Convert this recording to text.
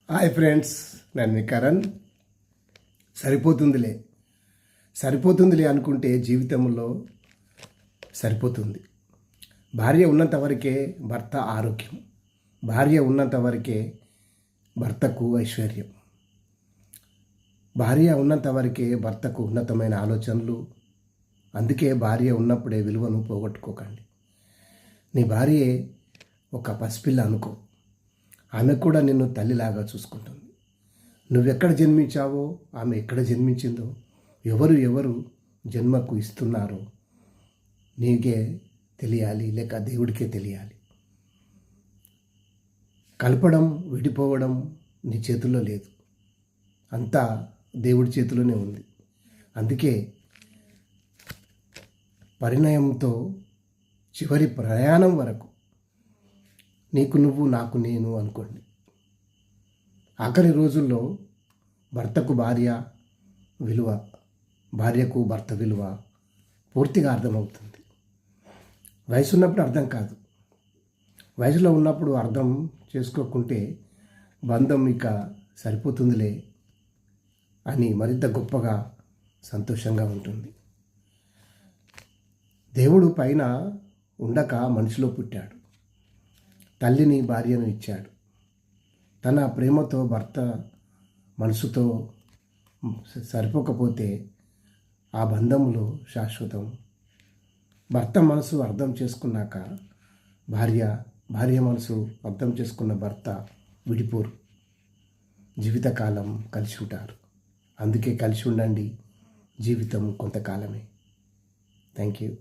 Hi friends, నేను మీ కరణ్. సరిపోతుందిలే సరిపోతుందిలే అనుకుంటే జీవితంలో సరిపోతుంది. భార్య ఉన్నంత వరకే భర్త ఆరోగ్యం, భార్య ఉన్నంత వరకే భర్తకు ఐశ్వర్యం, భార్య ఉన్నంత వరకే భర్తకు ఉన్నతమైన ఆలోచనలు. అందుకే భార్య ఉన్నప్పుడే విలువను పోగొట్టుకోకండి. నీ భార్యే ఒక పసిపిల్ల అనుకో, ఆమె కూడా నిన్ను తల్లిలాగా చూసుకుంటుంది. నువ్వెక్కడ జన్మించావో ఆమె ఎక్కడ జన్మించిందో, ఎవరు జన్మకు ఇస్తున్నారో నీకే తెలియాలి, లేక దేవుడికే తెలియాలి. కలపడం విడిపోవడం నీ చేతుల్లో లేదు, అంతా దేవుడి చేతిలోనే ఉంది. అందుకే పరిణయంతో చివరి ప్రయాణం వరకు నీకు నువ్వు నాకు నేను అనుకోండి. ఆఖరి రోజుల్లో భర్తకు భార్య విలువ, భార్యకు భర్త విలువ పూర్తిగా అర్థమవుతుంది. వయసు ఉన్నప్పుడు అర్థం కాదు, వయసులో ఉన్నప్పుడు అర్థం చేసుకోకుంటే బంధం ఇక సరిపోతుందిలే అని మరింత గొప్పగా సంతోషంగా ఉంటుంది. దేవుడు పైన ఉండక మనిషిలో పుట్టాడు, తల్లిని భార్యను ఇచ్చాడు. తన ప్రేమతో భర్త మనసుతో సరిపోకపోతే ఆ బంధములో శాశ్వతం. భర్త మనసు అర్థం చేసుకున్నాక భార్య మనసు అర్థం చేసుకున్న భర్త విడిపోరు, జీవితకాలం కలిసి ఉంటారు. అందుకే కలిసి ఉండండి, జీవితం కొంతకాలమే. Thank you.